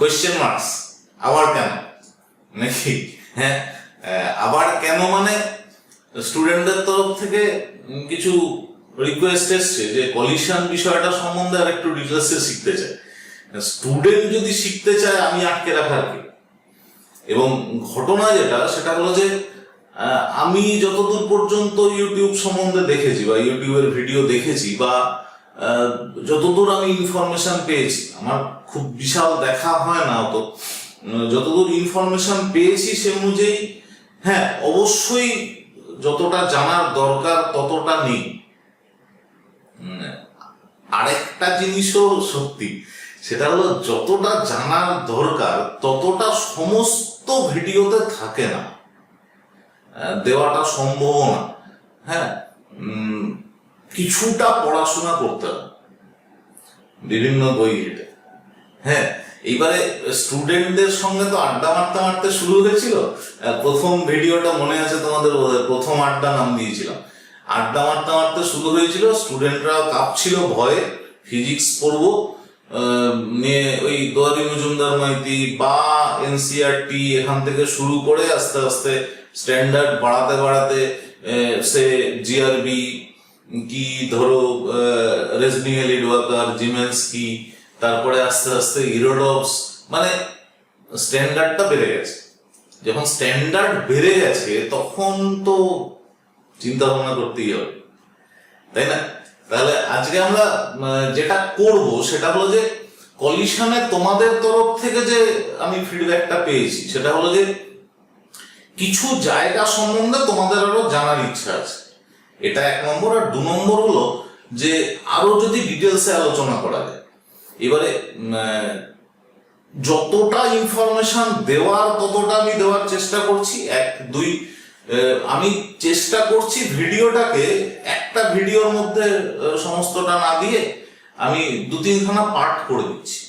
Question marks, আবার কেন নাকি? হ্যাঁ, আবার কেন মানে স্টুডেন্টদের তরফ থেকে কিছু রিকোয়েস্ট এসছে যে কলিশন বিষয়টা সম্বন্ধে আর একটু ডিটেলসে শিখতে চায়। স্টুডেন্ট যদি শিখতে চায় আমি আটকে রাখার কি? এবং ঘটনা যেটা সেটা হলো যে আমি যতদূর পর্যন্ত ইউটিউব সম্বন্ধে দেখেছি বা ইউটিউবের ভিডিও দেখেছি বা যতদূর আমি ইনফরমেশন পেয়েছি, আমার খুব বিশাল দেখা হয় না অত, যতদূর ইনফরমেশন পেয়েছি সে অনুযায়ী হ্যাঁ অবশ্যই যতটা জানার দরকার ততটা নেই। আরেকটা জিনিসও সত্যি, সেটা হলো যতটা জানার দরকার ততটা সমস্ত ভিডিওতে থাকে না, দেওয়াটা সম্ভব না। হ্যাঁ, কিছুটা পড়াশোনা করতে হবে বিভিন্ন বই ঘেটে। হ্যাঁ, এইবারে স্টুডেন্টদের সঙ্গে তো আড্ডা মারতে মারতে শুরু হয়েছিল। প্রথম ভিডিওটা মনে আছে তোমাদের, প্রথম আড্ডা নাম দিয়েছিলাম। আড্ডা মারতে মারতে শুরু হয়েছিল, স্টুডেন্টরা কাঁপছিল ভয়ে, ফিজিক্স পড়বো নিয়ে ওই দোয়ারি মজুমদার মাইতি বা এনসিআরটি এখান থেকে শুরু করে আস্তে আস্তে স্ট্যান্ডার্ড বাড়াতে বাড়াতে সে জিআরবি কি ধরো রেজনিং লিডওয়াকার, জিমেন্স কি, তারপরে আস্তে আস্তে ইরোডপস, মানে স্ট্যান্ডার্ডটা বেড়ে গেছে। যখন স্ট্যান্ডার্ড বেড়ে গেছে তখন তো চিন্তা ভাবনা করতেই হবে, তাই না? তাহলে আজকে আমরা যেটা করব সেটা হলো যে কলিশনে তোমাদের তরফ থেকে যে আমি ফিডব্যাকটা পেয়েছি সেটা হলো যে কিছু জায়গা সম্বন্ধে তোমাদের আরো জানার ইচ্ছা আছে, এটা 1 নম্বর। আর 2 নম্বর হলো যে আরো যদি ডিটেলসে আলোচনা করা যায়। এবারে যতটা ইনফরমেশন দেওয়ার ততটা আমি দেওয়ার চেষ্টা করছি। 1, 2 আমি চেষ্টা করছি ভিডিওটাকে একটা ভিডিওর মধ্যে সমস্তটা না দিয়ে আমি 2-3 খানা পার্ট করে দিচ্ছি।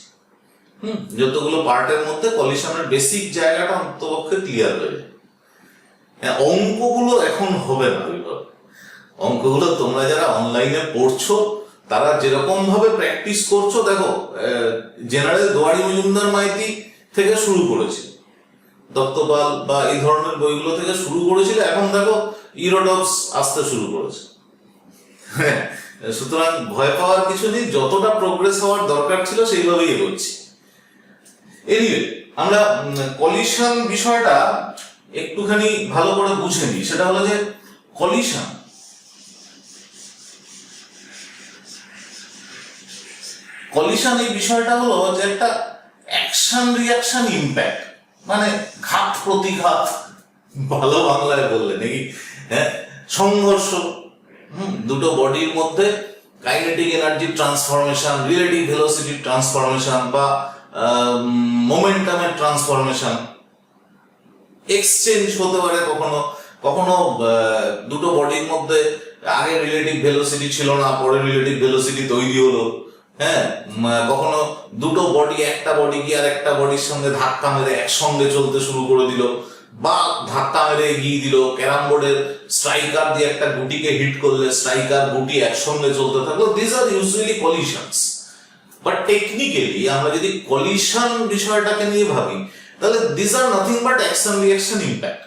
যতগুলো পার্টের মধ্যে কলিশনের বেসিক জায়গাটা অন্তপক্ষে ক্লিয়ার হয়ে যায়। অঙ্কগুলো এখন হবে না, অঙ্কগুলো তোমরা যারা অনলাইনে পড়ছো তারা যেরকম ভাবে প্র্যাকটিস করছো, দেখো জেনারেল দোয়ারি মজুমদার মাইতি থেকে শুরু করেছে, দত্তপাল বা এই ধরনের বইগুলো থেকে শুরু করেছিল, এখন দেখো ইরোডপস আসতে শুরু করেছে। হ্যাঁ, সুতরাং ভয় পাওয়ার কিছু নেই, যতটা প্রোগ্রেস হওয়ার দরকার ছিল সেইভাবেই এগোচ্ছি। এনিওয়ে, আমরা কলিশন বিষয়টা একটুখানি ভালো করে বুঝে নিই। সেটা হলো যে কলিশন এই বিষয়টা হলো যে একটা অ্যাকশন রিয়াকশন ইম্প্যাক্ট, মানে ঘাত প্রতিঘাত ভালো বাংলায় বললে নাকি। হ্যাঁ, সংঘর্ষ, দুটো বডির মধ্যে kinetic energy transformation, relative velocity transformation বা মোমেন্টামের ট্রান্সফরমেশন, এক্সচেঞ্জ হতে পারে। কখনো কখনো দুটো বডির মধ্যে আগে রিলেটিভ ভেলোসিটি ছিল না, পরে রিলেটিভ ভেলোসিটি তৈরি হলো। হ্যাঁ, কখনো দুটো বডি, একটা বডি কি আর একটা বডির সঙ্গে ধাক্কা মেরে একসঙ্গে চলতে শুরু করে দিল বা ধাক্কা মেরে এগিয়ে দিল। ক্যারাম বোর্ডের স্ট্রাইকার দিয়ে একটা গুটিকে হিট করলে স্ট্রাইকার গুটি একসঙ্গে চলতে থাকলো। This are usually collisions. But technically আমরা যদি কলিশন বিষয়টাকে নিয়ে ভাবি তাহলে this are nothing but action reaction impact.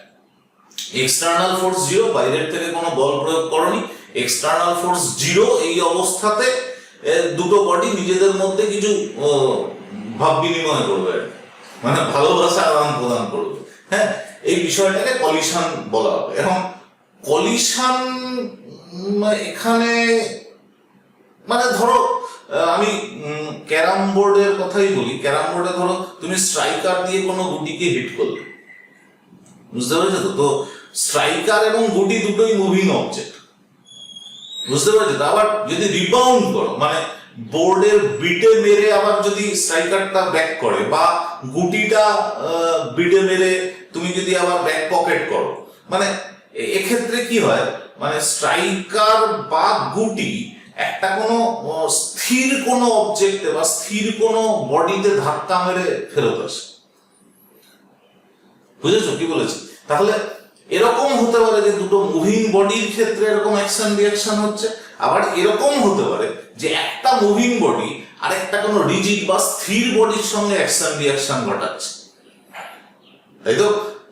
External force 0, বাইরের থেকে কোনো বল প্রয়োগ করনি, এক্সটার্নাল ফোর্স 0, এই অবস্থাতে দুটো বডি নিজেদের মধ্যে কিছু ভাব বিনিময় করবে, মানে ভালোবাসা আদান প্রদান করবে। হ্যাঁ, এই বিষয়টাকে কলিশন বলা হবে। এখন কলিশন এখানে মানে ধরো আমি ক্যারাম বোর্ডের কথাই বলি। ক্যারাম বোর্ডে ধরো তুমি স্ট্রাইকার দিয়ে কোনো গুটিকে হিট করলে, বুঝতে পেরেছো তো? তো স্ট্রাইকার এবং গুটি দুটোই মুভিং অবজেক্ট, বুঝতে পেরেছো তো? আবার যদি রিবাউন্ড করো, মানে বোর্ডের বিটে মেরে আবার যদি স্ট্রাইকারটা ব্যাক করে বা গুটিটা বিটে মেরে তুমি যদি আবার ব্যাক পকেট করো, মানে এক্ষেত্রে কি হয়, মানে স্ট্রাইকার বা গুটি একটা কোনো স্থির কোনো অবজেক্টে বা স্থির কোনো বডিতে ধাক্কা মেরে ফেরত আসে। বুঝেছো কি বলেছি? তাহলে এরকম হতে পারে যে দুটো মুভিং বডির ক্ষেত্রে এরকম অ্যাকশন রিঅ্যাকশন হচ্ছে, আবার এরকম হতে পারে যে একটা মুভিং বডি আরেকটা কোনো রিজিড বা স্থির বডির সঙ্গে অ্যাকশন রিয়াকশন ঘটাচ্ছে, তাই তো?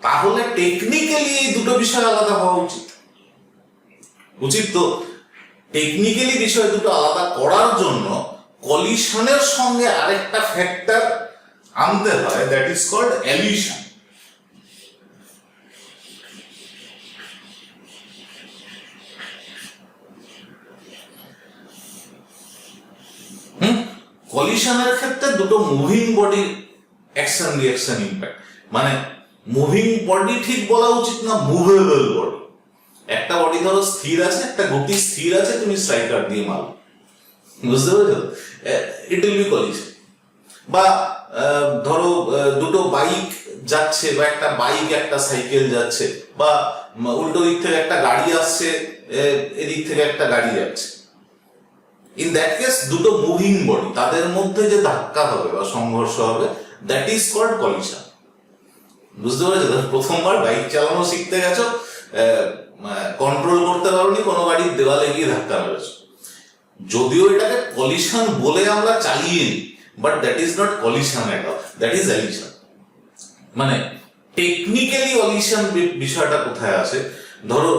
তাহলে টেকনিক্যালি এই দুটো বিষয় আলাদা হওয়া উচিত, উচিত তো? টেকনিক্যালি বিষয় দুটো আলাদা করার জন্য কলিশনের সঙ্গে আরেকটা ফ্যাক্টর আনতে হয়, দ্যাট ইজ কল্ড এলিশন। কলিশনের ক্ষেত্রে দুটো মুভিং বডির অ্যাকশন রিয়াকশন ইম্প্যাক্ট, মানে মুভিং বডি ঠিক বলা উচিত না, মুভেবল বডি। একটা বডি ধরো স্থির আছে, একটা গতি স্থির আছে, তুমি স্ট্রাইকার দিয়ে মারো, বুঝতে পেরেছো? It will be collision. বা ধরো দুটো বাইক যাচ্ছে, বা একটা বাইক একটা সাইকেল যাচ্ছে, বা উল্টো দিক থেকে একটা গাড়ি আসছে, এদিক থেকে একটা গাড়ি যাচ্ছে। ইন দ্যাট কেস দুটো মুভিং বডি, তাদের মধ্যে যে ধাক্কা হবে বা সংঘর্ষ হবে, দ্যাট ইজ কল্ড কলিশন। বুঝতে পেরেছো? প্রথমবার বাইক চালানো শিখতে গেছো, কন্ট্রোল করতে পারোনি, কোনো গাড়ির দেওয়ালে গিয়ে ধাক্কা মেরেছো। যদিও এটাকে কলিশন বলে আমরা চালিয়ে নিই, but that is not collision at all, that is elision. মানে টেকনিক্যালি অলিশন বিষয়টা কোথায় আসে? ধরো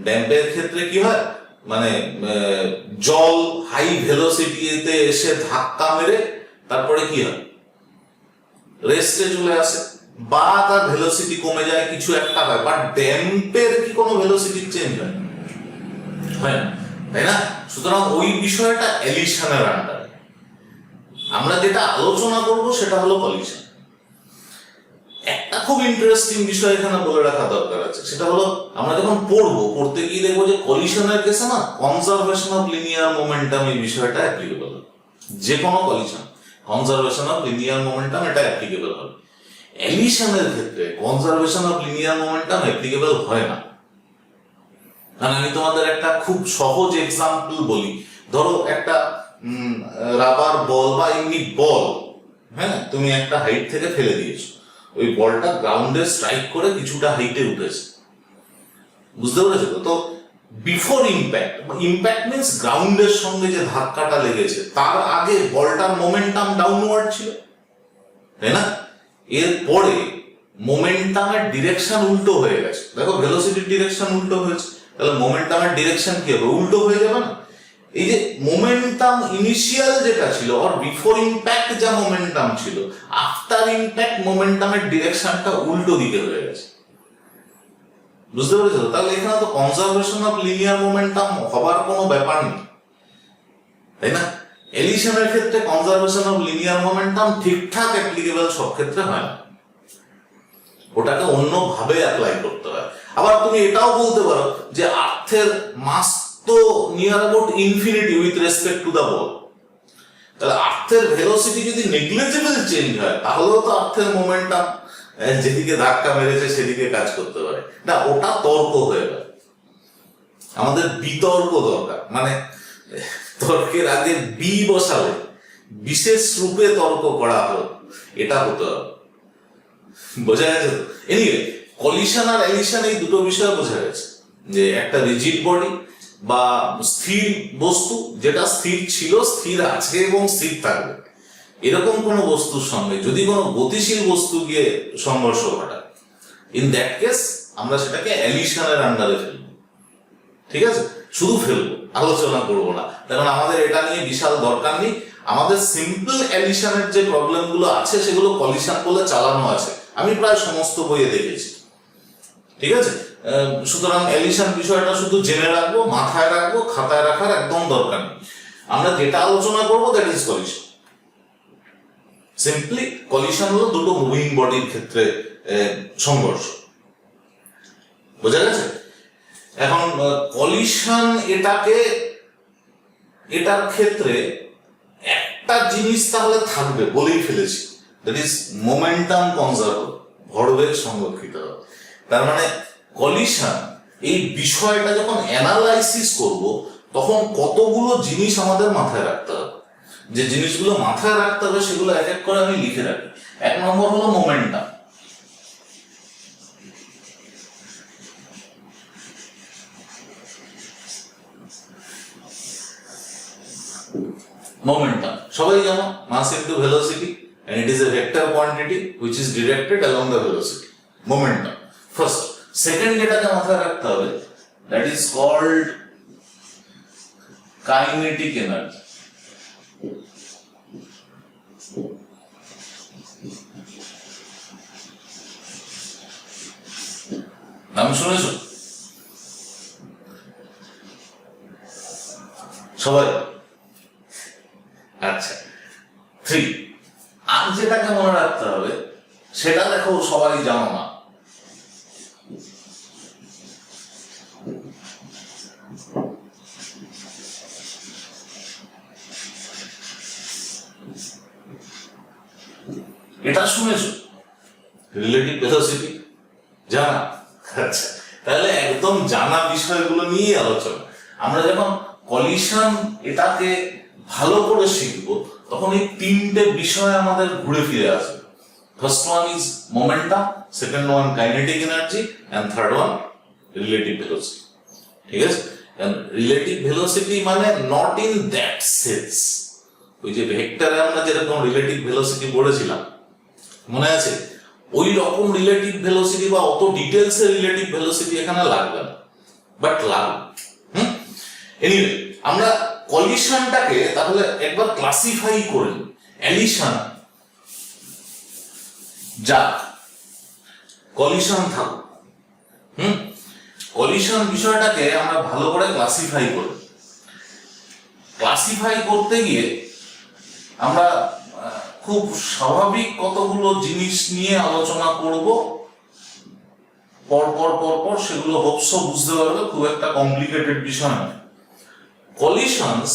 ড্যামের ক্ষেত্রে কি হয়, মানে জল হাই ভেলোসিটিতে এসে ধাক্কা মেরে তারপরে কি হয়, রেস্টে চলে আসে, বা তার ভেলোসিটি কমে যায়, কিছু একটা হয়। বাট ড্যাম্পের কি কোনো ভেলোসিটি চেঞ্জ হয়? হয় না, তাই না? সুতরাং ওই বিষয়টা এলিশনের আন্ডারে। আমরা যেটা আলোচনা করব সেটা হলো কলিশন। একটা খুব ইন্টারেস্টিং বিষয় এখানে বলে রাখা দরকার আছে, সেটা হলো আমরা যখন পড়তে গিয়ে দেখবো যে কলিশনের কেসে না কনজারভেশন অফ লিনিয়ার মোমেন্টাম এই বিষয়টা অ্যাপ্লিকেবল। যে কোনো collision conservation of linear momentum এটা অ্যাপ্লিকেবল হবে। এলিশনের ক্ষেত্রে conservation of linear momentum applicable হয় না। মানে আমি তোমাদের একটা খুব সহজ এক্সাম্পল বলি। ধরো একটা রাবার বল বা এমনি বল, হ্যাঁ, তুমি একটা হাইট থেকে ফেলে দিয়েছো, ওই বলটা গ্রাউন্ডে স্ট্রাইক করে কিছুটা হাইটে উঠেছে, বুঝতে পেরেছো? তো বিফোর ইম্প্যাক্ট মিনস গ্রাউন্ডের সঙ্গে যে ধাক্কাটা লেগেছে তার আগে বলটার মোমেন্টাম ডাউনওয়ার্ড ছিল, তাই না? এরপরে মোমেন্টামের ডিরেকশন উল্টো হয়ে গেছে, দেখো ভেলোসিটির ডিরেকশন উল্টো হয়েছে, তাহলে মোমেন্টামের ডিরেকশন কি হবে? উল্টো হয়ে যাবে না? এই যে মোমেন্টাম ইনিশিয়াল যেটা ছিল, আর বিফোর ইম্প্যাক্ট যা মোমেন্টাম ছিল, আফটার ইম্প্যাক্ট মোমেন্টামের ডিরেকশনটা উল্টো দিকে হয়ে গেছে, বুঝতে পেরেছো? তাহলে এখানে তো কনজারভেশন অফ লিনিয়ার মোমেন্টাম হবার কোনো ব্যাপার নেই, তাই না? এলিশনের ক্ষেত্রে কনজারভেশন অফ লিনিয়ার মোমেন্টাম ঠিকঠাক অ্যাপ্লিকেবল সব ক্ষেত্রে হয় না, ওটাকে অন্যভাবে অ্যাপ্লাই করতে হয়। আবার তুমি এটাও বলতে পারো যে আর্থের মাস তো near about infinity with respect to the ball, তাহলে আর্থের ভেলোসিটি যদি নেগলিজেবল চেঞ্জ হয়, তাহলেও তো আর্থের মোমেন্টাম যেদিকে ধাক্কা মেরেছে সেদিকে কাজ করতে পারে না। ওটা তর্ক হয়ে গেল, আমাদের বিতর্ক দরকার। মানে তর্কের আগে বি বসালে বিশেষ রূপে তর্ক করা হলো, এটা হতে হবে, বোঝা গেছে তো? এনিওয়ে, কলিশন আর এলিশন এই দুটো বিষয় বোঝা গেছে, যে একটা রিজিড বডি বা স্থির বস্তু, যেটা স্থির ছিল, স্থির আছে এবং স্থির থাকবে, এরকম কোনো বস্তুর সঙ্গে যদি কোনো গতিশীল বস্তু গিয়ে সংঘর্ষ ঘটায়, ইন দ্যাট কেস আমরা সেটাকে এলিশনের আন্ডারে ফেলবো। ঠিক আছে? শুধু ফেলবো, আলোচনা করবো না, কারণ আমাদের এটা নিয়ে বিশাল দরকার নেই। আমাদের সিম্পল এলিশনের যে প্রবলেমগুলো আছে সেগুলো কলিশন বলে চালানো আছে, আমি প্রায় সমস্ত বইয়ে দেখেছি। ঠিক আছে? সুতরাং এলিশন বিষয়টা শুধু জেনে রাখবো, মাথায় রাখবো, খাতায় রাখার একদম দরকার নেই। আমরা যেটা আলোচনা করবো that is collision. Simply collision হলো দুটো মুভিং বডির ক্ষেত্রে সংঘর্ষ, বোঝা গেছে? এখন কলিশন এটার ক্ষেত্রে একটা জিনিস তাহলে থাকবে বলেই ফেলেছি, দ্যাট ইজ মোমেন্টাম কনজার্ভ, ভরবেগ সংরক্ষিত হবে। তার মানে কলিশন এই বিষয়টা যখন অ্যানালাইসিস করব, তখন কতগুলো জিনিস আমাদের মাথায় রাখতে হবে। যে জিনিসগুলো মাথায় রাখতে হবে সেগুলো এক এক করে আমি লিখে রাখি। 1 নম্বর হলো মোমেন্টাম। Momentum. সবাই জানো mass into velocity and it is a vector quantity which is directed along the velocity. Momentum. First. Second যেটাকে মাথায় রাখতে হবে that is called kinetic energy. নাম শুনেছো সবাই? আচ্ছা 3 আর যেটাকে মনে রাখতে হবে সেটা দেখো সবাই জানো না। এটা শুনেছো রিলেটিভ ভেলোসিটি জানা? আচ্ছা তাহলে একদম জানা বিষয়গুলো নিয়ে আলোচনা। আমরা যখন কলিশন এটাকে ভালো করে শিখবো তখন এই তিনটে বিষয় আমাদের ঘুরে ফিরে আসবে। First one is momentum, second one kinetic energy and third one relative velocity. ঠিক আছে? রিলেটিভ ভেলোসিটি মানে নট ইন দ্যাট সেন্স, ওই যে ভেক্টরে আমরা যেরকম রিলেটিভ ভেলোসিটি পড়েছিলাম মনে আছে, ওই রকম রিলেটিভ ভেলোসিটি বা অত ডিটেলসে রিলেটিভ ভেলোসিটি এখানে লাগবে না, বাট লাগবে। এনিওয়ে আমরা কলিশনটাকে তাহলে একবার ক্লাসিফাই করি। অ্যালিশন যাক, কলিশন থাকুক। কলিশন বিষয়টাকে আমরা ভালো করে ক্লাসিফাই করি। ক্লাসিফাই করতে গিয়ে আমরা খুব স্বাভাবিক কতগুলো জিনিস নিয়ে আলোচনা করব, পরপর সেগুলো হোপস বুঝতে পারবে, খুব একটা কমপ্লিকেটেড বিষয় নয়। Collisions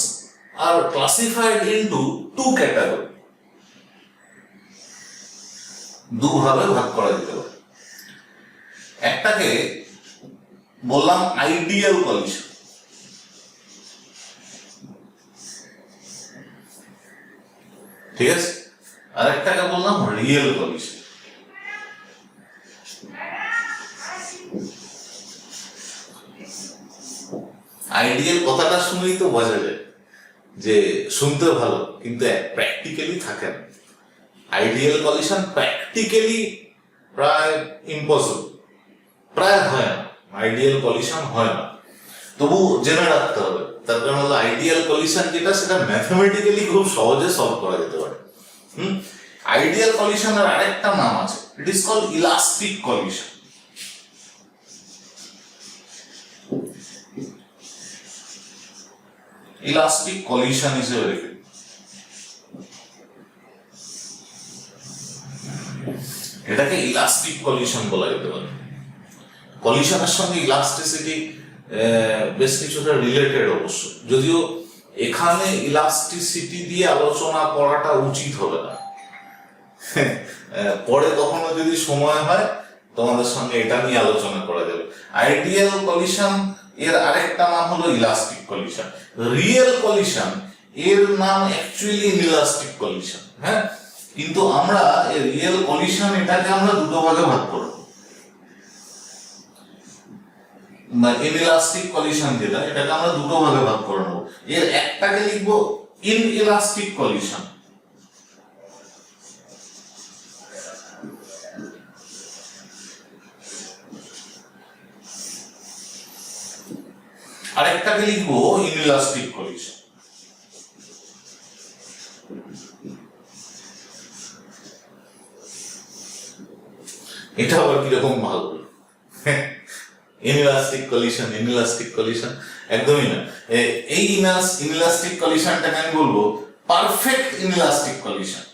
are classified into two categories. দুভাবে ভাগ করা যেতে পারে। একটাকে বললাম আইডিয়াল কলিশন, ঠিক আছে, আর একটাকে বললাম রিয়েল কলিশন। আইডিয়াল কথাটা শুনেই তো বোঝা যায় যে শুনতে ভালো কিন্তু প্র্যাকটিক্যালি থাকে না। আইডিয়াল কলিশন প্র্যাকটিক্যালি প্রায় ইম্পসিবল, প্রায় হয় না, আইডিয়াল কলিশন হয় না। তবু জেনে রাখতে হবে, তার কারণ হলো আইডিয়াল কলিশন যেটা সেটা ম্যাথমেটিক্যালি খুব সহজে সলভ করা যেতে পারে। আইডিয়াল কলিশনের আরেকটা নাম আছে, it is called elastic collision. Elastic collision হিসেবে রেখে এটাকে ইলাস্টিক কলিশন বলা যেতে পারে। কলিশনের সঙ্গে ইলাস্টিসিটি বেশ কিছুটা রিলেটেড অবশ্য, যদিও এখানে ইলাস্টিসিটি দিয়ে আলোচনা করাটা উচিত হবে না। পরে কখনো যদি সময় হয় তোমাদের সঙ্গে এটা নিয়ে আলোচনা করা যাবে। আইডিয়াল কলিশন এর আরেকটা নাম হলো ইলাস্টিক কলিশন। রিয়েল কলিশন এর নাম অ্যাকচুয়ালি ইনইলাস্টিক কলিশন। হ্যাঁ, কিন্তু আমরা রিয়েল কলিশন এটাকে আমরা দুটো ভাগে ভাগ করব। ইনইলাস্টিক কলিশন যেটা, এটাকে আমরা দুটো ভাগে ভাগ করে নেব। এর একটাকে লিখবো ইনইলাস্টিক কলিশন, আরেকটাকে লিখবো ইনইলাস্টিক কলিশন। এটা আবার কিরকম ভালো ইনইলাস্টিক কলিশন, ইনইলাস্টিক কলিশন একদমই না। এই ইনইলাস্টিক কলিশনটাকে আমি বলবো perfect inelastic collision.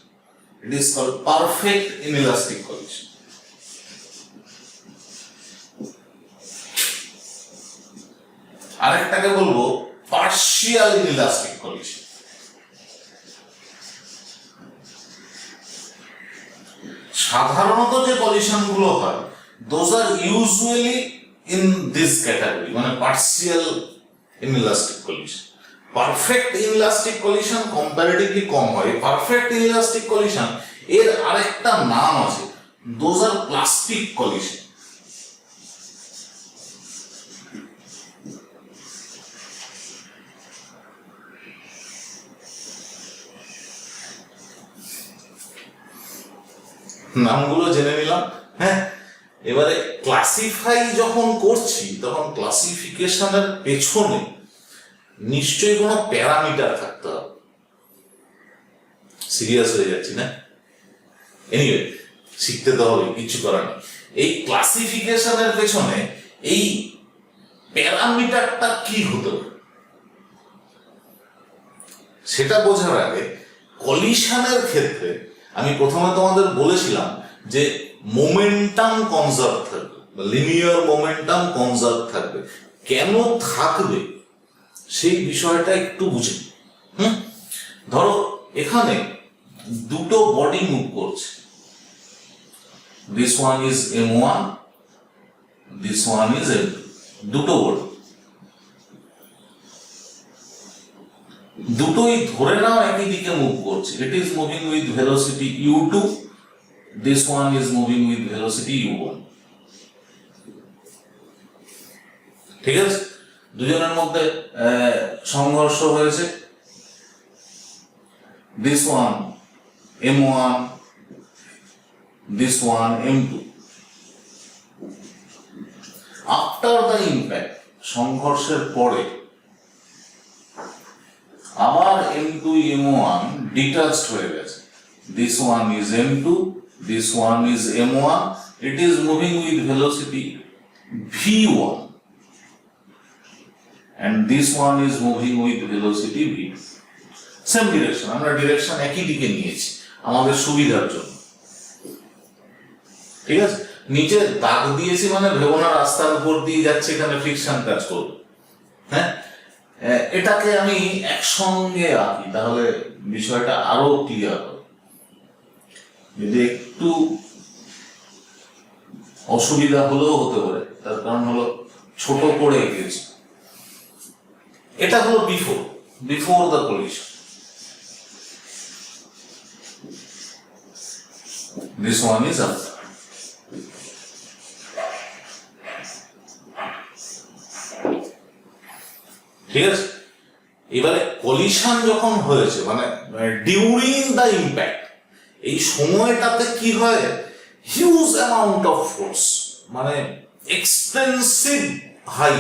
It is called perfect inelastic collision. আরেকটাকে বলবো পার্শিয়াল ইনইলাস্টিক কলিশন। সাধারণত যে কলিশন গুলো হয় those are usually in this category, মানে partial inelastic collision. Perfect inelastic collision comparatively কম হয়। পারফেক্ট ইনইলাস্টিক কলিশন এর আরেকটা নাম আছে, those are প্লাস্টিক কলিশন। নামগুলো জেনে নিলাম। হ্যাঁ, এবারে ক্লাসিফাই যখন করছি তখন ক্লাসিফিকেশনের পেছনে নিশ্চয়ই কোনো প্যারামিটার থাকতে হবে। সিরিয়াস হয়ে যাচ্ছি না? এনিওয়ে, শিখতে তো হবে, কিছু করার নেই। এই ক্লাসিফিকেশনের পেছনে এই প্যারামিটারটা কি হতে পারে সেটা বোঝার আগে কলিশনের ক্ষেত্রে আমি প্রথমে তোমাদের বলেছিলাম যে মোমেন্টাম কনজার্ভ থাকবে, লিনিয়ার মোমেন্টাম কনজার্ভ থাকবে। কেন থাকবে সেই বিষয়টা একটু বুঝে। ধরো এখানে দুটো বডি মুভ করছে, this one is M1, this one is M2, দুটো বডি। দুটোই ধরে নাও একই দিকে মুভ করছে। It is moving with velocity u2, this one is moving with velocity u1। ঠিক আছে, দুজনের মধ্যে সংঘর্ষ হয়েছে। This one M1, this one M2। After the impact, সংঘর্ষের পরে আবার M2 M1 ডিটাচড হয়ে গেছে। This one is M2, this one is M1। It is moving with velocity v1 and this one is moving with velocity v2. Same direction, আমরা direction একই দিকে নিয়েছি আমাদের সুবিধার জন্য। ঠিক আছে, নিচে দাগ দিয়েছি মানে ভেবো না রাস্তার উপর দিয়ে যাচ্ছে, এখানে ফ্রিকশন কাজ করবে। হ্যাঁ, এটাকে আমি একসঙ্গে আঁকি তাহলে বিষয়টা আরো ক্লিয়ার হবে। যদি একটু অসুবিধা হলেও হতে পারে, তার কারণ হলো ছোট করে এঁকেছি। এটা হলো before the collision. This one is after. ঠিক আছে, এবারে কলিশন যখন হয়েছে মানে ডিউরিং দ্য ইম্প্যাক্ট, এই সময়টাতে কি হয়, হিউজ অ্যামাউন্ট অফ ফোর্স, মানে এক্সপেন্সিভ হাই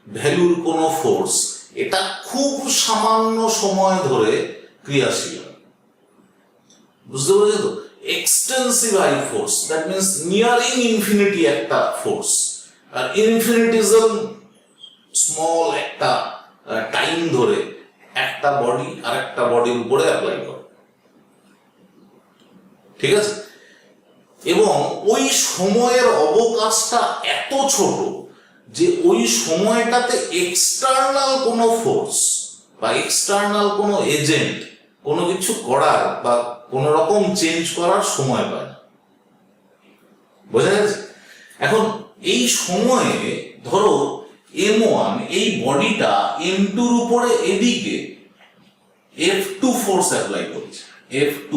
ভ্যালুর কোন ফোর্স, এটা খুব সামান্য সময় ধরে ক্রিয়াশীল। বুঝতে পেরেছো তো? Extensive high force, that means nearing infinity একটা ফোর্স, আর ইনফিনিটিজম স্মল একটা টাইম ধরে একটা বডি আর একটা বডির উপরে অ্যাপ্লাই করে। ঠিক আছে, এবং ওই সময়ের অবকাশটা এত ছোট যে ওই সময়টাতে এক্সটার্নাল কোনো ফোর্স বা এক্সটার্নাল কোনো এজেন্ট কোনো কিছু করার বা কোনো রকম চেঞ্জ করার সময় পায় না। বোঝা গেছে? এখন এই সময়ে ধরো M1 এই বডিটা M2 এর উপরে এদিকে F2 ফোর্স অ্যাপ্লাই করছে, F2,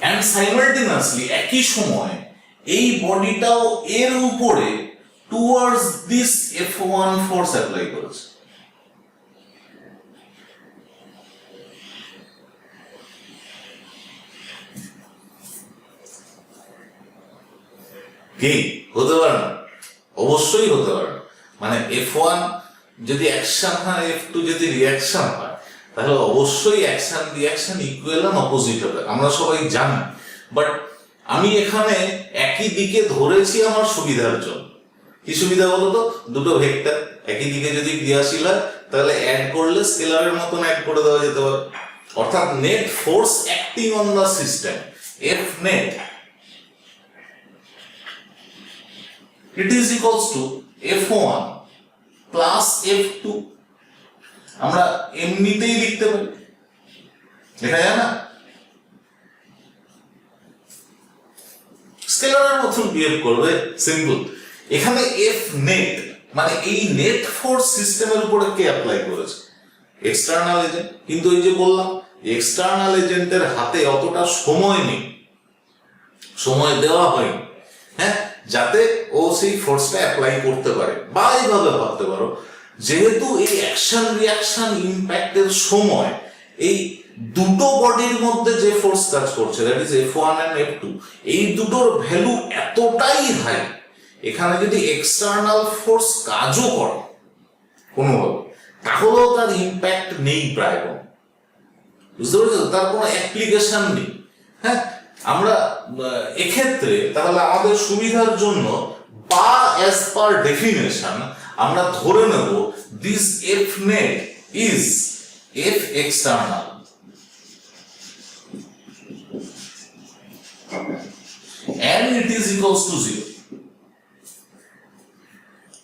and simultaneously একই সময় এই বডিটাও এর উপরে towards this F1 force apply করেছে। কি হতে পারে না? অবশ্যই হতে পারে না। মানে F1 যদি অ্যাকশন হয়, F2 যদি রিঅ্যাকশন হয়, তাহলে অবশ্যই action reaction equal and opposite হবে, আমরা সবাই জানি। বাট আমি এখানে একই দিকে ধরেছি আমার সুবিধার জন্য। কি সুবিধা বলো তো? দুটো ভেক্টর একই দিকে যদি ক্রিয়াশীল হয় তাহলে অ্যাড করলে স্কেলারের মতন অ্যাড করে দেওয়া যেতে পারে। অর্থাৎ net force acting on the system, F net, it is equals to F1 plus F2। আমরা এমনিতেই লিখতে পারি, লেখা যায় না? স্কেলারের মতন বিহেভ করবে, সিম্পল। এখানে F net মানে এই নেট ফোর্স সিস্টেমের উপরে কে অ্যাপ্লাই করেছে? External agent. কিন্তু ওই যে বললাম এক্সটার্নাল এজেন্টের হাতে অতটা সময় নেই, সময় দেওয়া হয়নি, হ্যাঁ, যাতে ও সেই ফোর্সটা অ্যাপ্লাই করতে পারে। বা এইভাবে ভাবতে পারো, যেহেতু এই অ্যাকশন রিঅ্যাকশন ইম্প্যাক্টের সময় এই দুটো বডির মধ্যে যে ফোর্স কাজ করছে, that is F1 and F2, এই দুটোর ভ্যালু এতটাই হাই, এখানে যদি এক্সটার্নাল ফোর্স কাজও করে কোনোভাবে, তাহলেও তার ইম্প্যাক্ট নেই প্রায় কোনো, বুঝতে পেরেছো? তার কোনো অ্যাপ্লিকেশন নেই। হ্যাঁ, আমরা এক্ষেত্রে তাহলে আমাদের সুবিধার জন্য বা অ্যাজ পার ডেফিনেশন আমরা ধরে নেব this F net is F external and it is equals to 0.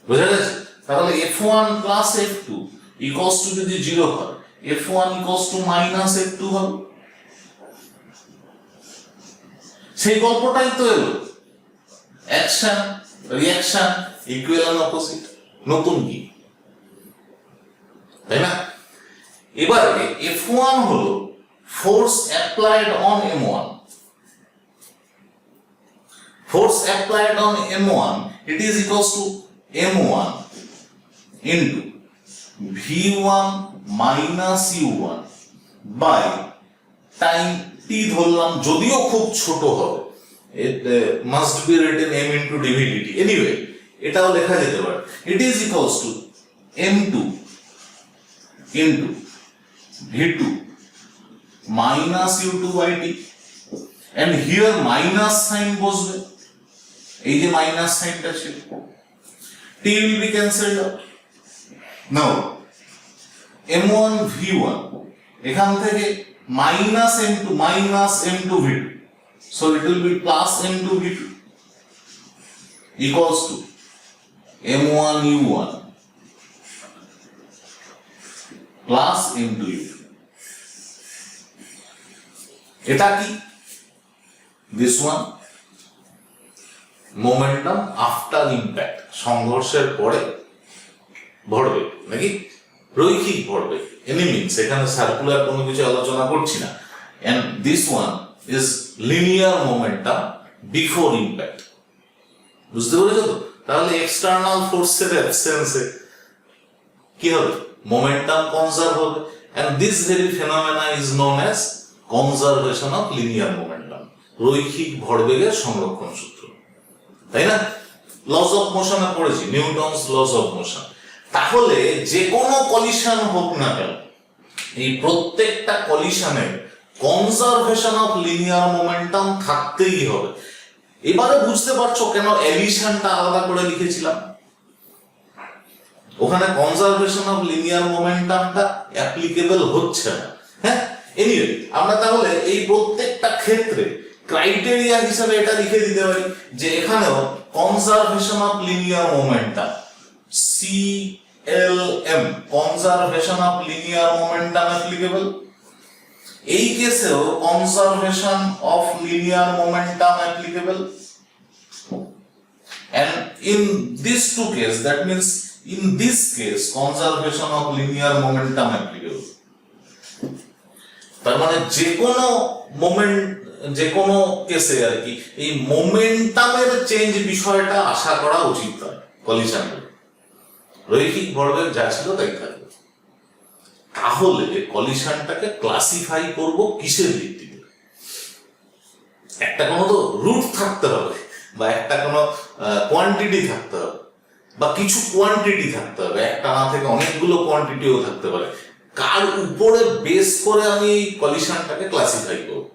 বুঝা গেছে? তাহলে F1 plus F2 equals to যদি 0 হয়, F1 equals to minus F2 হবে। সেই গল্পটাই তো এলো, action reaction equal and opposite, নতুন কি, তাই না? এবারে F1 হলো force applied on M1, force applied on M1, it is equals to M1 into V1 minus U1 by time t ধরলাম, যদিও খুব ছোট হবে, it must be written M into dVdt, anyway এটাও লেখা যেতে পারে, it is equals to M2 into V2 minus U2 by t, and here minus sign বসবে, এই যে মাইনাস সাইনটা ছিল, t will be cancelled out. Now M1 V1 এখান থেকে minus M2 V2, so it will be plus M2 V2 equals to M1 U1 plus M2 U2. এটা কি? This one momentum after impact, সংঘর্ষের পরে ভরবেগ, নাকি রৈখিক ভরবেগ, এনি মিনস, এখানে সার্কুলার কোনো কিছু আলোচনা করছি না, and this one is linear momentum before impact, বুঝতে পেরেছো তো? তাহলে এক্সটার্নাল ফোর্সের অ্যাবসেন্সে কি হবে? মোমেন্টাম কনজার্ভ হবে, and this very phenomena is known as conservation of linear momentum, রৈখিক ভরবেগের সংরক্ষণ সূত্র, তাই না? লস অফ মোশনে পড়েছি, নিউটনস লস অফ মোশন। তাহলে যে কোনো কলিশন হোক না কেন, এই প্রত্যেকটা কলিশনের কনজারভেশন অফ লিনিয়ার মোমেন্টাম থাকতেই হবে। এবারে বুঝতে পারছো কেন এলিশনটা আলাদা করে লিখেছিলাম, ওখানে কনজারভেশন অফ লিনিয়ার মোমেন্টামটা অ্যাপ্লিকেবল হচ্ছে না। হ্যাঁ, এনিওয়ে আমরা তাহলে এই প্রত্যেকটা ক্ষেত্রে ক্রাইটেরিয়া হিসেবে এটা লিখে দিতে পারি যে এখানেও conservation of linear momentum CLM, conservation of linear momentum applicable, এই কেসেও conservation of linear momentum applicable, and in these two cases, that means in this case conservation of linear momentum applicable. তার মানে যে কোনো মোমেন্ট, যে কোনো কেসে আর কি এই মোমেন্টামের চেঞ্জ বিষয়টা আশা করা উচিত নয় কলিশন, রৈখিক ভরবেগ যা ছিল তাই থাকবে। তাহলে কলিশনটাকে ক্লাসিফাই করব কিসের ভিত্তিতে? একটা কোনো তো রুট থাকতে হবে, বা একটা কোনো কোয়ান্টিটি থাকতে হবে, বা কিছু কোয়ান্টিটি থাকতে হবে, একটা না থেকে অনেকগুলো কোয়ান্টিটিও থাকতে পারে। কার উপরে বেস করে আমি এই কলিশনটাকে ক্লাসিফাই করব?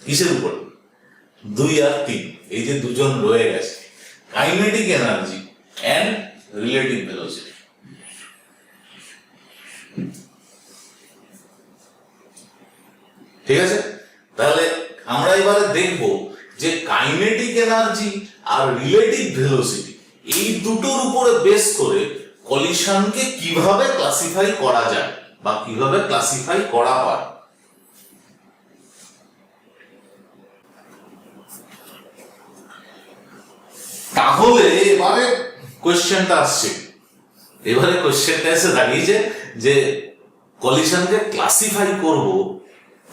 কিসের উপরে? 2 আর 3, এই যে দুজন রয়ে গেছে, kinetic energy and relative velocity. ঠিক আছে, তাহলে আমরা এবারে দেখব যে কাইনেটিক এনার্জি আর রিলেটিভ ভেলোসিটি এই দুটোর উপরে বেস করে কলিশনকে কিভাবে ক্লাসিফাই করা যায় বা কিভাবে ক্লাসিফাই করা হয়। তাহলে এবারে কোশ্চেনটা আসছে, এবারে কোশ্চেনটা এসে দাঁড়িয়েছে যে কলিশনকে ক্লাসিফাই করব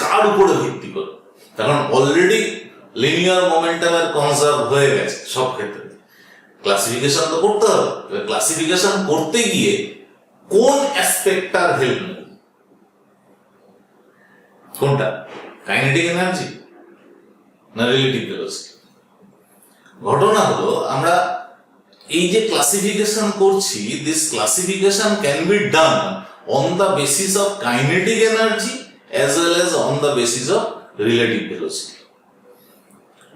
কার উপরে ভিত্তি করে। কারণ অলরেডি লিনিয়ার মোমেন্টামের কনজার্ভ হয়ে গেছে সব ক্ষেত্রে, ক্লাসিফিকেশন তো করতে হবে। ক্লাসিফিকেশন করতে গিয়ে কোন অ্যাসপেক্টটার হেল্প নেব? কোনটা, কাইনেটিক এনার্জি না রিলেটিভ ভেলোসিটি? ঘটনা হলো আমরা এই যে ক্লাসিফিকেশন করছি, this classification can be done on the basis of kinetic energy as well as on the basis of relative velocity.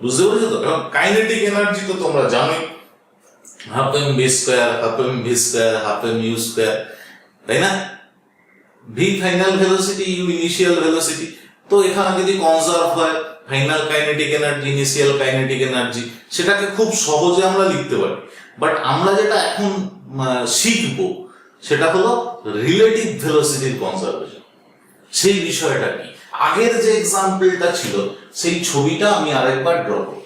বুঝতে পেরেছো তো? কারণ কাইনেটিক এনার্জি তো তোমরা জানোই, half m v square, half m v square, half m u square, তাই না? V final velocity, u initial velocity. তো এখানে যদি কনজার্ভ হয় final kinetic energy, initial kinetic energy, সেটাকে খুব সহজে আমরা লিখতে পারি। বাট আমরা যেটা এখন শিখবো সেটা হলো রিলেটিভ ভেলোসিটির কনজারভেশন। সেই বিষয়টা কি, আগের যে এক্সাম্পলটা ছিল সেই ছবিটা আমি আরেকবার ড্র করব।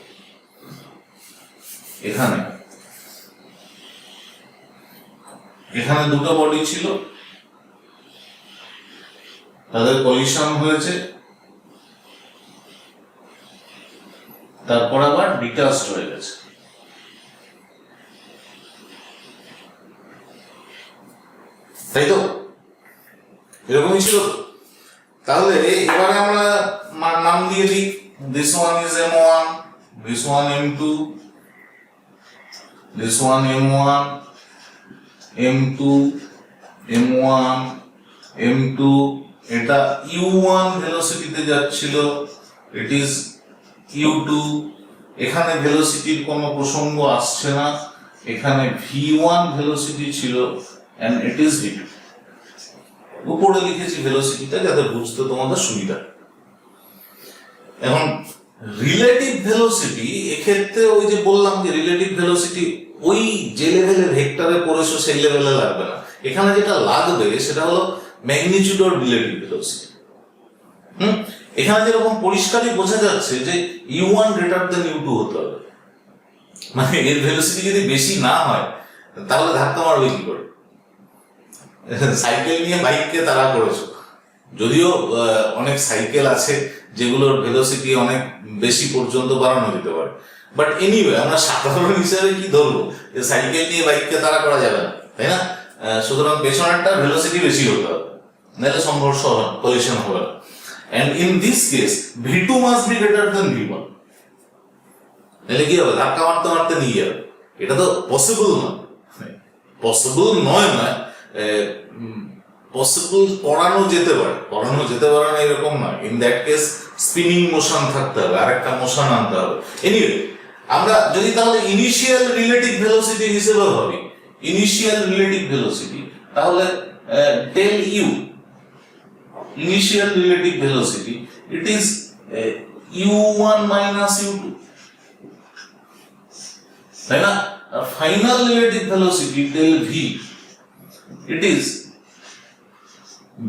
এখানে দুটো বডি ছিল, তাদের কলিশন হয়েছে, তারপর আবার ডিটাচড হয়ে গেছে। তাই তো? এরকমই ছিল তো। তাহলে এবারে আমরা নাম দিয়ে দিই, this one is M1, this one M2, this one M1, M2, M1, M2। এটা U1 ভেলোসিটিতে যাচ্ছিল, ইট ইজ U2। এখানে ভেলোসিটির কোনো প্রসঙ্গ আসছে না, এখানে V1 ভেলোসিটি ছিল and it is V2। উপরে লিখেছি ভেলোসিটিটা যাতে বুঝতে তোমাদের সুবিধা। এখন রিলেটিভ ভেলোসিটি, এক্ষেত্রে ওই যে বললাম যে রিলেটিভ ভেলোসিটি ওই যে লেভেলে ভেক্টরে পড়েছো সেই লেভেলে লাগবে না। এখানে যেটা লাগবে সেটা হলো ম্যাগনিটিউড অর রিলেটিভ ভেলোসিটি। এখানে যেরকম পরিষ্কারই বোঝা যাচ্ছে যে U1 গ্রেটার দেন U2 হতে হবে, মানে এর ভেলোসিটি যদি বেশি না হয় তাহলে ধাক্কা মারবে কি করে? সাইকেল নিয়ে বাইককে তাড়া করেছো, যদিও অনেক সাইকেল আছে যেগুলোর ভেলোসিটি অনেক বেশি পর্যন্ত বাড়ানো যেতে পারে, বাট এনিওয়ে আমরা সাধারণ হিসেবে কি ধরবো যে সাইকেল নিয়ে বাইককে তাড়া করা যাবে না, তাই না? সুতরাং পেছনেরটা ভেলোসিটি বেশি হতে হবে, নাহলে সংঘর্ষ হবে, কলিশন হবে না। And in this case V2 must be greater than V1, নাহলে কি হবে? ধাক্কা মারতে মারতে নিয়ে যাবে। এটা তো পসিবল নয়, পসিবল নয়, পসিবল করানো যেতে পারে না এরকম নয়। In that case spinning motion থাকতে হবে, আরেকটা মোশন আনতে হবে। এনিওয়ে আমরা যদি তাহলে ইনিশিয়াল রিলেটিভ ভেলোসিটি হিসেবে ভাবি, ইনিশিয়াল রিলেটিভ ভেলোসিটি, তাহলে del u initial relative velocity, it is U1 minus U2, তাই না? আর final relative velocity del V, it is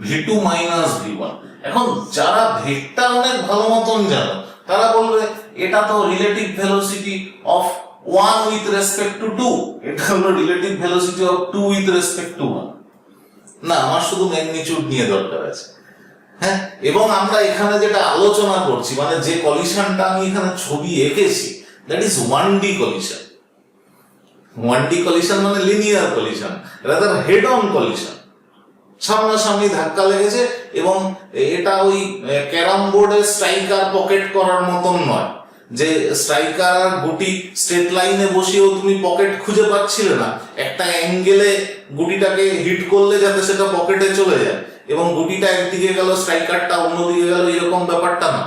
V2 minus V1। এখন যারা ভেক্টর অনেক ভালো মতন জানো তারা বলবে এটা তো relative velocity of 1 with respect to 2, এটা হলো relative velocity of 2 with respect to 1। না, আমার শুধু ম্যাগনিটিউড নিয়ে দরকার আছে। হ্যাঁ, এবং আমরা এখানে যেটা আলোচনা করছি, মানে যে কলিশনটা আমি এখানে ছবি এঁকেছি, that is 1D collision. 1D collision মানে linear collision, rather head on collision. সামনাসামনি ধাক্কা লেগেছে এবং এটা ওই ক্যারাম বোর্ডে স্ট্রাইকার পকেট করার মতন নয়, যে স্ট্রাইকার আর গুটি স্ট্রেট লাইনে বসিয়েও তুমি পকেট খুঁজে পাচ্ছিলে না, একটা অ্যাঙ্গেলে গুটিটাকে হিট করলে যাতে সেটা পকেটে চলে যায় এবং গুটিটা একদিকে গেল স্ট্রাইকারটা অন্যদিকে গেল, এরকম ব্যাপারটা না।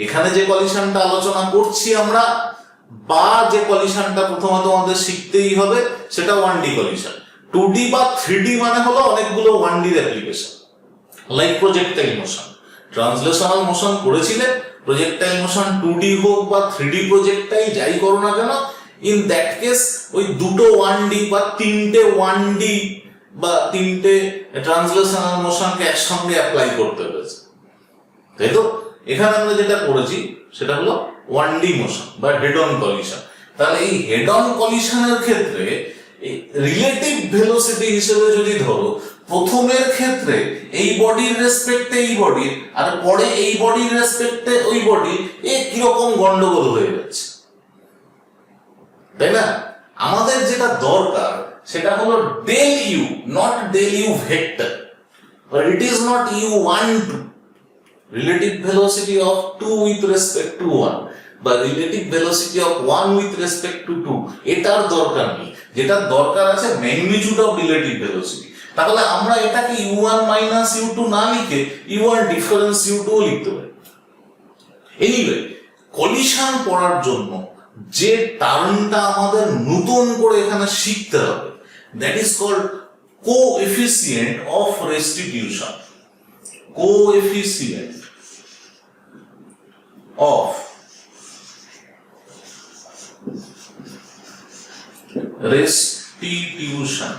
এখানে যে কলিশনটা আলোচনা করছি আমরা, বা যে কলিশনটা প্রথমত আমাদের শিখতেই হবে, সেটা 1D কলিশন। 2D বা 3D মানে হলো অনেকগুলো 1D application, like projectile motion. Translational motion করেছিলে, প্রজেক্টাইল মোশন 2D হোক বা 3D প্রজেক্টাইল যাই করো না কেন, ইন দ্যাট কেস ওই দুটো 1D বা তিনটে 1D বা তিনটে ট্রান্সলেশনাল মোশনকে একসঙ্গে অ্যাপ্লাই করতে হয়েছে, তাই তো? এখানে আমরা যেটা করেছি সেটা হলো 1D মোশন বা হেড অন কলিশন। তাহলে এই হেড অন কলিশনের ক্ষেত্রে রিলেটিভ ভেলোসিটি হিসেবে যদি ধরো, প্রথমের ক্ষেত্রে এই বডির রেসপেক্টে এই বডির, আর পরে এই বডির রেসপেক্টে ওই বডির, কিরকম গন্ডগোল হয়ে যাচ্ছে, তাই না? আমাদের যেটা দরকার সেটা হলো del u, not del u vector, or it is not u1 2, relative velocity of 2 with respect to 1 বা relative velocity of 1 with respect to 2, এটার দরকার নেই। যেটা দরকার আছে ম্যাগনিটিউড অফ রিলেটিভ ভেলোসিটি। তাহলে আমরা এটাকে u1 মাইনাস u2 না লিখে u1 ডিফারেন্স u2 লিখতে পারি। এনিওয়ে, কলিশন পড়ার জন্য যে টার্মটা আমাদের নতুন করে এখানে শিখতে হবে, that is called coefficient of restitution. Coefficient of restitution।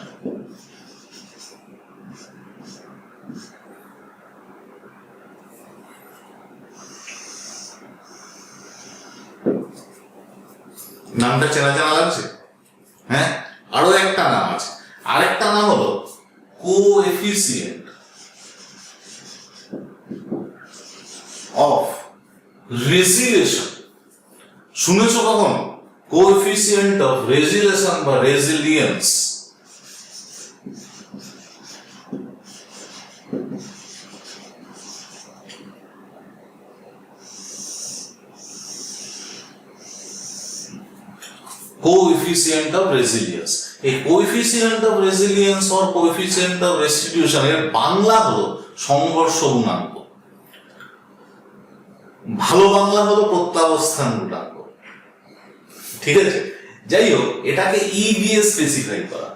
নামটা চেনা চেনা লাগছে? হ্যাঁ, আরো একটা নাম আছে, আরেকটা নাম হলো কোএফিসিয়েন্ট অফ রেজিলেশন। শুনেছো কখন? কোএফিসিয়েন্ট অফ রেজিলেশন বা রেজিলিয়েন্স। কোএফিসিয়েন্ট অফ রেজিলিয়েন্স, এই coefficient of resilience or coefficient of restitution এর বাংলা হলো সংঘর্ষ গুণাঙ্ক, ভালো বাংলা হলো প্রত্যাবস্থান গুণাঙ্ক। ঠিক আছে, যাই হোক, এটাকে ই দিয়ে স্পেসিফাই করা।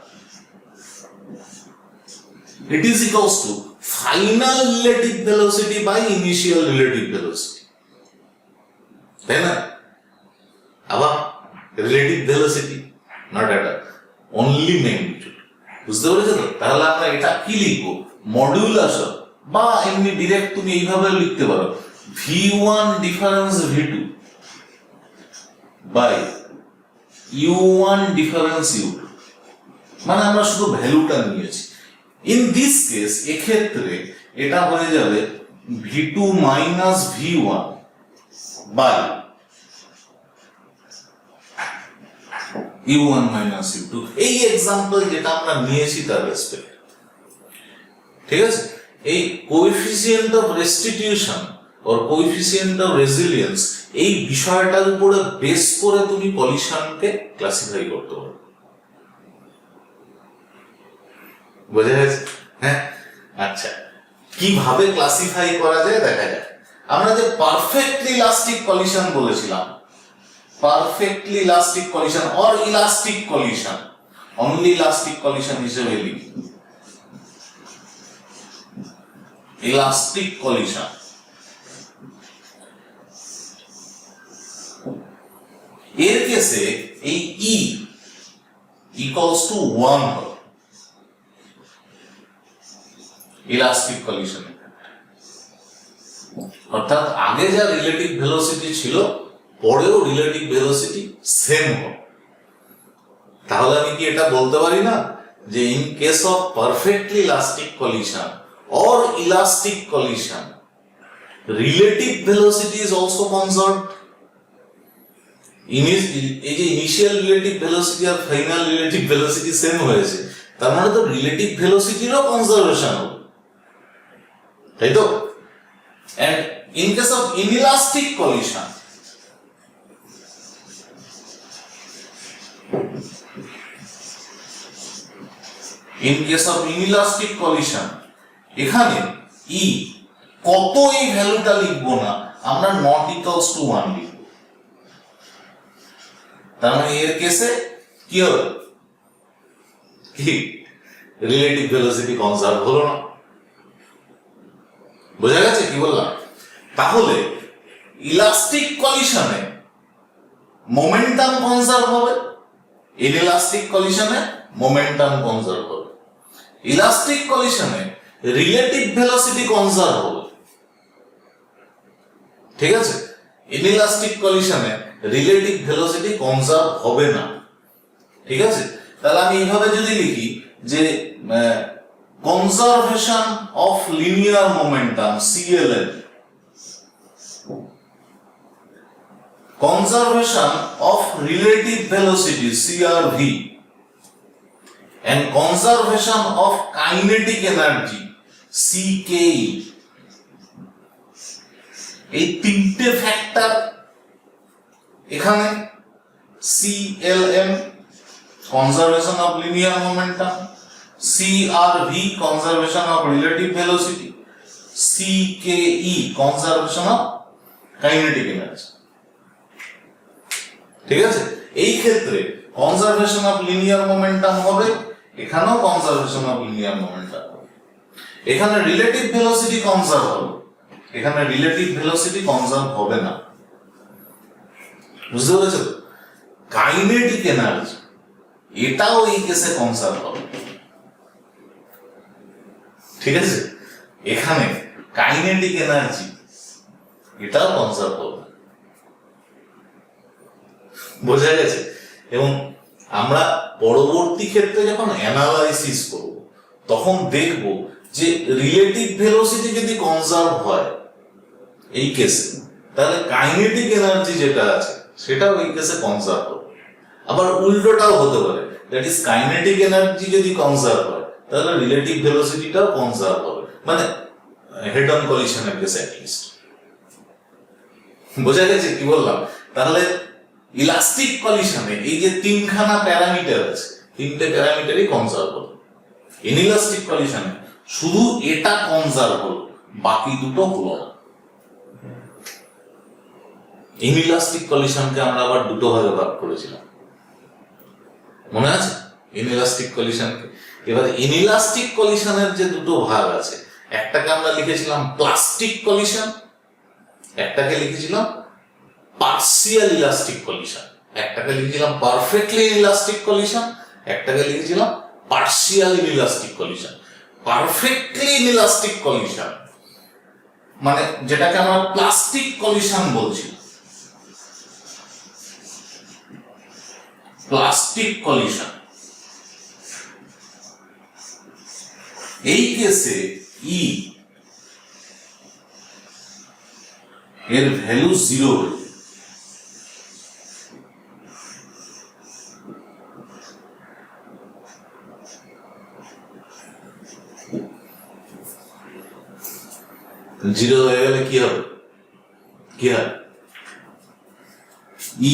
It is equals to final relative velocity by initial relative velocity, তাই না? আবার রিলেটিভ ভেলোসিটি নট এটা অনলি ম্যাগনিটিউড। বুঝতে পেরেছো তো? তাহলে আমরা এটা কি লিখবো? মডুলাস বা এমনি ডিরেক্ট তুমি এইভাবে লিখতে পারো, v1 difference v2 by u1 difference u2। মানে আমরা শুধু ভ্যালুটা নিয়েছি। ইন দিস কেস এক্ষেত্রে এটা হয়ে যাবে v2 minus v1 by u1 minus u2। এই এক্সাম্পল যেটা আমরা নিয়েছি তার রেসপেক্ট। ঠিক আছে, এই coefficient of restitution or coefficient of resilience এই বিষয়টার উপরে বেস করে তুমি কলিশনকে ক্লাসিফাই করতে পারো। বুঝা গেছে? হ্যাঁ, আচ্ছা, কিভাবে ক্লাসিফাই করা যায় দেখা যায়। আমরা যে পারফেক্টলি ইলাস্টিক কলিশন বলেছিলাম, perfectly elastic collision or elastic collision, only elastic collision হিসেবে লিখি ইলাস্টিক কলিশন। এর কেসে এই ই ইকুয়ালস টু 1 হবে ইলাস্টিক কলিশন। অর্থাৎ আগে যা রিলেটিভ ভেলোসিটি ছিল পরেও রিলেটিভ ভেলোসিটি সেম হবে। তাহলে আমি কি এটা বলতে পারি না যে in case of perfectly elastic collision or elastic collision relative velocity is also conserved. এই যে ইনিশিয়াল রিলেটিভ ভেলোসিটি আর ফাইনাল রিলেটিভ ভেলোসিটি সেম হয়েছে, তার মানে তো রিলেটিভ ভেলোসিটিরও কনজারভেশন হবে, তাই তো? And in case of inelastic collision এখানে ই কত এই ভ্যালুটা লিখবো না, আমরা নট ইকুয়ালস টু 1 লিখবো। তার মানে এর কেসে কি হবে? কি রিলেটিভ ভেলোসিটি কনজার্ভ হলো না। বোঝা গেছে কি বললাম? তাহলে ইলাস্টিক কলিশনে মোমেন্টাম কনজার্ভ হবে, ইনইলাস্টিক কলিশনে মোমেন্টাম কনজার্ভ হবে। ইলাস্টিক কলিশনে রিলেটিভ ভেলোসিটি কনজার্ভ হবে, ঠিক আছে? ইনইলাস্টিক কলিশনে রিলেটিভ ভেলোসিটি কনজার্ভ হবে না, ঠিক আছে? তাহলে আমি এইভাবে যদি লিখি যে conservation of linear momentum CLN, conservation of relative velocity CRV, and conservation of kinetic energy CKE এই তিনটে ফ্যাক্টর এখানে CLM conservation of linear momentum, CRV conservation of relative velocity, CKE conservation of kinetic energy. ঠিক আছে, এই ক্ষেত্রে conservation of linear momentum হবে, এখানেও conservation of linear momentum হবে। এখানে রিলেটিভ ভেলোসিটি কনজার্ভ হবে, এখানে রিলেটিভ ভেলোসিটি কনজার্ভ হবে না। বুঝতে পেরেছো? কাইনেটিক এনার্জি এটাও এই কেসে কনজার্ভ হবে। ঠিক আছে, এখানে কাইনেটিক এনার্জি এটাও কনজার্ভ হবে। বোঝা গেছে? এবং আমরা পরবর্তী ক্ষেত্রে যখন অ্যানালাইসিস করব তখন দেখব যে রিলেটিভ ভেলোসিটি যদি কনজার্ভ হয় এই কেসে, তাহলে কাইনেটিক এনার্জি যেটা আছে সেটাও এই কেসে কনজার্ভ হবে। আবার উল্টোটাও হতে পারে, দ্যাট ইজ কাইনেটিক এনার্জি যদি কনজার্ভ হয় তাহলে রিলেটিভ ভেলোসিটিটাও কনজার্ভ হবে, মানে হেড অন কলিশনের কেসে অ্যাটলিস্ট। বোঝা গেছে কি বললাম? তাহলে ইলাস্টিক কলিশনে এই যে তিনখানা প্যারামিটার আছে, তিনটে প্যারামিটারই কনজার্ভ হবে। ইনইলাস্টিক কলিশনে শুধু এটা কনজার্ভ হলো, বাকি দুটো হলো না। ইনইলাস্টিক কলিশনকে আমরা আবার দুটো ভাগে ভাগ করেছিলাম, মনে আছে? ইনইলাস্টিক কলিশনকে, এবার ইনইলাস্টিক কলিশনের যে দুটো ভাগ আছে, একটাকে আমরা লিখেছিলাম প্লাস্টিক কলিশন, একটাকে লিখেছিলাম পার্সিয়াল ইলাস্টিক কলিশন, একটাকে লিখেছিলাম পারফেক্টলি ইলাস্টিক কলিশন, একটাকে লিখেছিলাম partial elastic collision. Perfectly elastic collision মানে যেটাকে আমরা প্লাস্টিক কলিশন বলছি, প্লাস্টিক কলিশন, এই কেসে ই এর ভ্যালু 0 হয়ে যায়। জিরো হয়ে গেলে কি হবে? কি হয়? E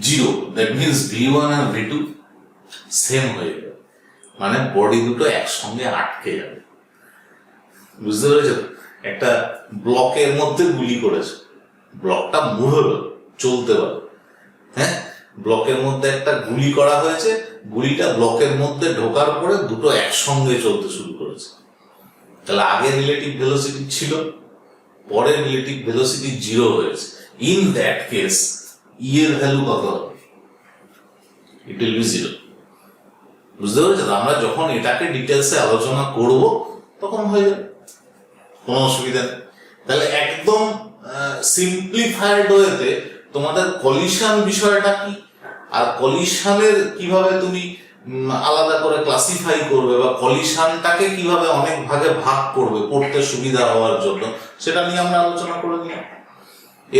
zero, that means V1 আর V2 সেম হয়ে যাবে, মানে বডি দুটো একসঙ্গে আটকে যাবে। বুঝতে পেরেছো? একটা ব্লকের মধ্যে গুলি করেছে, ব্লকটা মুভ হলো, চলতে পারে। হ্যাঁ, ব্লকের মধ্যে একটা গুলি করা হয়েছে, গুলিটা ব্লকের মধ্যে ঢোকার পরে দুটো একসঙ্গে চলতে শুরু করেছে। তাহলে আগে রিলেটিভ ভেলোসিটি ছিল, পরে রিলেটিভ ভেলোসিটি 0 হয়েছে। ইন দ্যাট কেস ই এর ভ্যালু কত হবে? It will be 0। বুঝতে পেরেছো? আমরা যখন এটাকে ডিটেলসে আলোচনা করব তখন হয়ে যাবে, কোনো অসুবিধা নেই। তাহলে একদম সিম্পলিফাইড ওয়েতে তোমাদের কলিশন বিষয়টা কি, আর কলিশনের কিভাবে তুমি আলাদা করে ক্লাসিফাই করবে, বা কলিশনটাকে কিভাবে অনেক ভাগে ভাগ করবে পড়তে সুবিধা হওয়ার জন্য, সেটা নিয়ে আমরা আলোচনা করে নিলাম।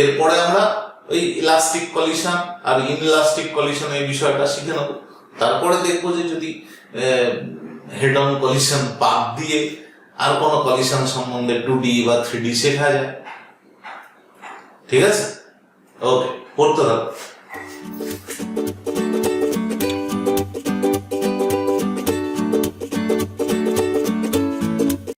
এরপরে আমরা ওই ইলাস্টিক কলিশন আর ইনইলাস্টিক কলিশন এই বিষয়টা শিখে নেব। তারপরে দেখবো যে যদি হেড অন কলিশন বাদ দিয়ে আর কোনো কলিশন সম্বন্ধে 2D বা 3D শেখা যায়। ঠিক আছে, ওকে, পড়তে থাকো।